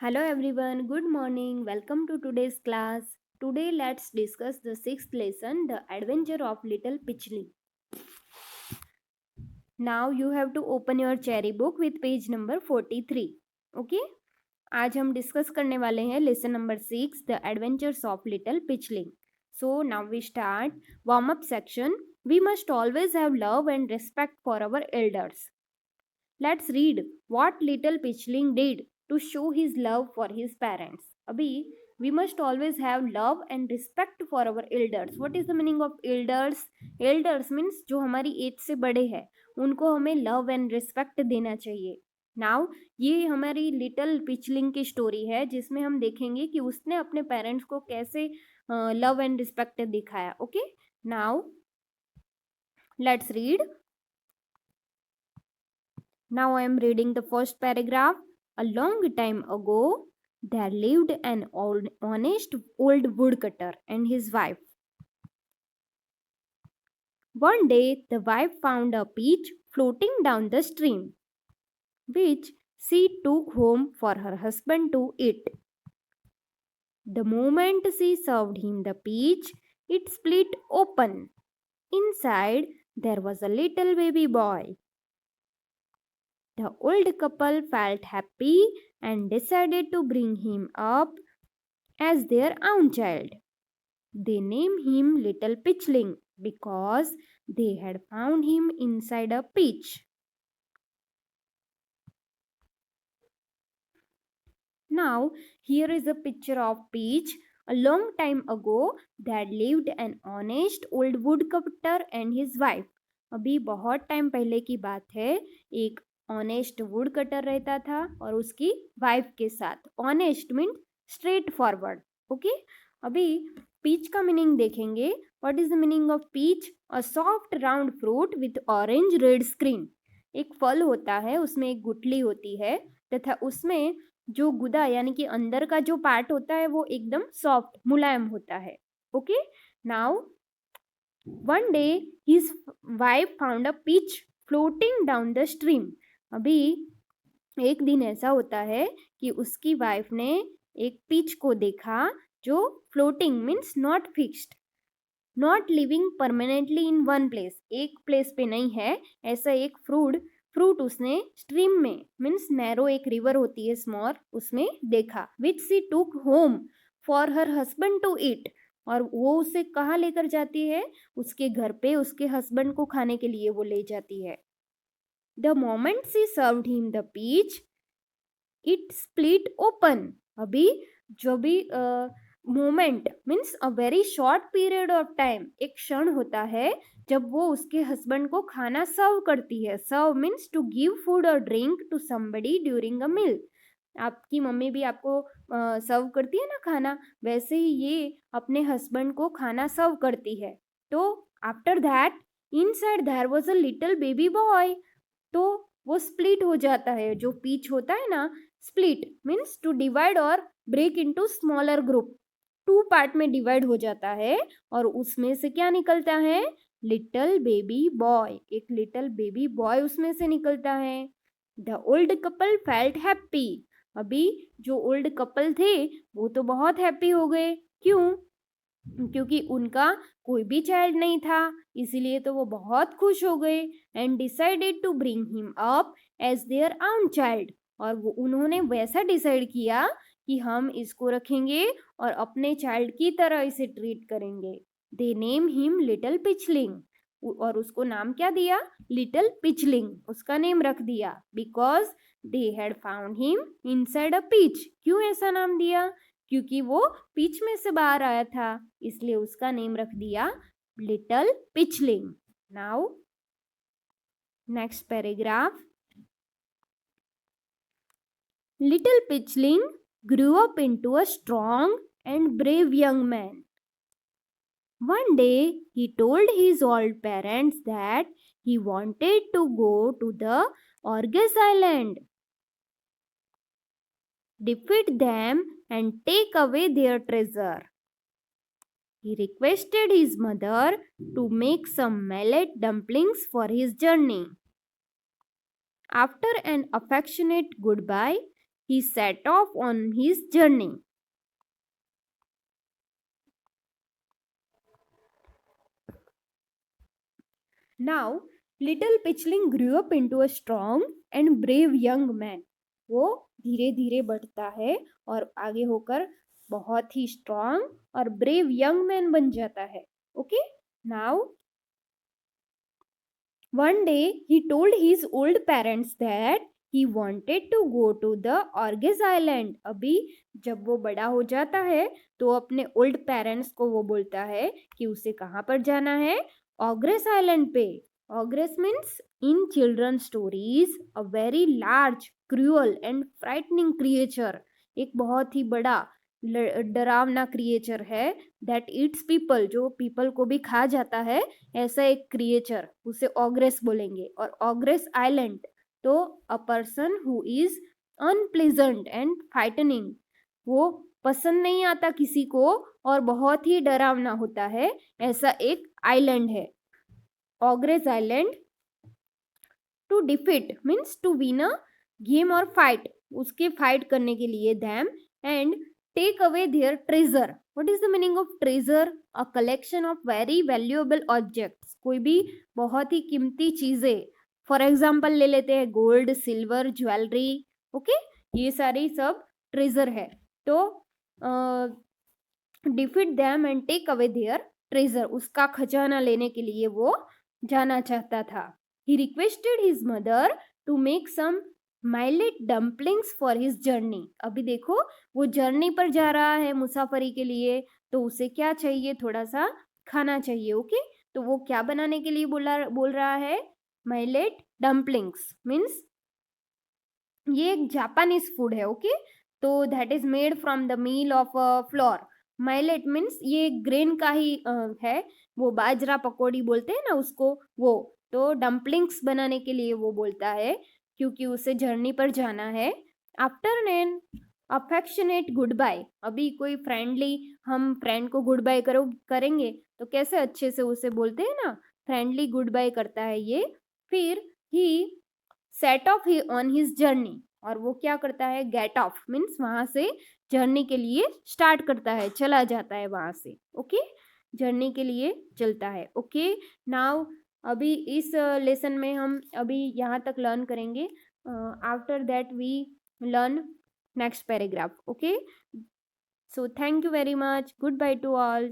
Hello everyone, good morning. Welcome to today's class. Today let's discuss the sixth lesson, The Adventure of Little Pichling. Now you have to open your cherry book with page number 43. Okay? आज हम discuss करने वाले हैं lesson number 6 the adventures of little Peachling. So now we start warm up section. We must always have love and respect for our elders. Let's read what little Pichling did to show his love for his parents. Abhi, we must always have love and respect for our elders. What is the meaning of elders? Elders means जो हमारी as से बड़े हैं उनको हमें love and respect देना चाहिए. Now ये हमारी लिटिल पिचलिंग की स्टोरी है जिसमें हम देखेंगे कि उसने अपने पेरेंट्स को कैसे लव एंड रिस्पेक्ट दिखाया. Okay, now let's read. Now I am reading the first paragraph. A long time ago, there lived an honest old woodcutter and his wife. One day, the wife found a peach floating down the stream, which she took home for her husband to eat. The moment she served him the peach, it split open. Inside, there was a little baby boy. The old couple felt happy and decided to bring him up as their own child. They named him Little Pitchling because they had found him inside a peach. Now, here is a picture of peach. A long time ago, there lived an honest old woodcutter and his wife. अभी बहुत time पहले की बात है. एक honest would cutter रहता था और उसकी वाइफ के साथ. Honest mean straightforward. Okay, अभी पीच का मीनिंग देखेंगे. What is the meaning of peach? A soft round fruit with orange red screen. एक फल होता है, उसमें एक गुठली होती है तथा उसमें जो गुदा यानी कि अंदर का जो पार्ट होता है वो एकदम सॉफ्ट मुलायम होता है. Okay, now one day his wife found a peach floating down the stream. अभी एक दिन ऐसा होता है कि उसकी वाइफ ने एक पीच को देखा जो floating means not fixed, not living permanently in one place, एक प्लेस पे नहीं है. ऐसा एक फ्रूट उसने स्ट्रीम में मीन्स नैरो एक रिवर होती है स्मॉल, उसमें देखा. Which she took home for her husband to eat. और वो उसे कहाँ लेकर जाती है? उसके घर पे उसके हस्बैंड को खाने के लिए वो ले जाती है. The moment she served him the peach it split open. अभी जो भी moment means a very short period of time, एक क्षण होता है जब वो उसके हस्बैंड को खाना सर्व करती है. Serve means to give food और drink to somebody during a meal. आपकी मम्मी भी आपको सर्व करती है ना खाना, वैसे ही ये अपने हस्बैंड को खाना सर्व करती है. तो after that inside there was a little baby boy. तो वो स्प्लिट हो जाता है. जो पीच होता है ना, स्प्लिट मीन्स टू डिवाइड और break into smaller group. Two part में डिवाइड हो जाता है और उसमें से क्या निकलता है? Little baby boy. एक लिटिल बेबी बॉय उसमें से निकलता है. The old couple felt happy. अभी जो ओल्ड कपल थे वो तो बहुत हैप्पी हो गए. क्यों? क्योंकि उनका कोई भी चाइल्ड नहीं था, इसीलिए तो वो बहुत खुश हो गए. And decided to bring him up as their own child. और वो उन्होंने वैसा डिसाइड किया कि हम इसको रखेंगे और अपने चाइल्ड की तरह इसे ट्रीट करेंगे. They name him little peachling. और उसको नाम क्या दिया? Little peachling. उसका नेम रख दिया because they had found him inside a peach. क्यों ऐसा नाम दिया? क्योंकि वो पीच में से बाहर आया था, इसलिए उसका नेम रख दिया little Peachling. Now next paragraph. Little Peachling grew up into a strong and brave young man. One day, he told his old parents that he wanted to go to the Orges Island, defeat them, and take away their treasure. He requested his mother to make some millet dumplings for his journey. After an affectionate goodbye, he set off on his journey. Now, little Pitchling grew up into a strong and brave young man. वो धीरे धीरे बढ़ता है और आगे होकर बहुत ही strong और ब्रेव यंग मैन बन जाता है. Okay, now one day he told his old parents that he wanted to go to the Orges Island. अभी जब वो बड़ा हो जाता है तो अपने ओल्ड पेरेंट्स को वो बोलता है कि उसे कहाँ पर जाना है, ऑग्रेस आइलैंड पे. ऑग्रेस means in children stories a very large cruel and frightening creature. एक बहुत ही बड़ा डरावना क्रिएचर है दैट ईट्स पीपल, जो पीपल को भी खा जाता है. ऐसा एक क्रिएचर, उसे ऑग्रेस बोलेंगे. और ऑग्रेस आइलैंड तो a person who is unpleasant and frightening, वो पसंद नहीं आता किसी को और बहुत ही डरावना होता है, ऐसा एक आइलैंड है ogres island. To defeat means to win a game और फाइट, उसके फाइट करने के लिए them and take away their treasure. what is the meaning of treasure? a collection of very valuable objects. कोई भी बहुत ही कीमती चीजें, फॉर एग्जाम्पल ले लेते हैं गोल्ड, सिल्वर, ज्वेलरी. ओके, ये सारी सब ट्रेजर है. तो defeat them and take away their treasure, उसका खजाना लेने के लिए वो जाना चाहता था. He requested his mother to make some millet dumplings for his journey. अभी देखो वो जर्नी पर जा रहा है मुसाफरी के लिए, तो उसे क्या चाहिए, थोड़ा सा खाना चाहिए. ओके, तो वो क्या बनाने के लिए बोल रहा है, मिलेट डम्पलिंग्स. मीन्स ये एक जापानीज फूड है. ओके, तो that is made from the meal of flour. Millet means ये ग्रेन का ही है, वो बाजरा पकौड़ी बोलते हैं ना उसको, वो. तो डम्पलिंग्स बनाने के लिए वो बोलता है क्योंकि उसे जर्नी पर जाना है. After an affectionate goodbye, अभी कोई फ्रेंडली, हम फ्रेंड को गुड बाय करेंगे तो कैसे अच्छे से उसे बोलते हैं ना, फ्रेंडली गुड बाय करता है ये. फिर he set off on his journey, और वो क्या करता है, गेट ऑफ मीन्स वहां से जर्नी के लिए स्टार्ट करता है, चला जाता है वहां से. ओके, जर्नी के लिए चलता है. ओके, नाउ अभी इस लेसन में हम अभी यहाँ तक लर्न करेंगे. After that we learn next paragraph. Okay, so thank you very much. Goodbye to all.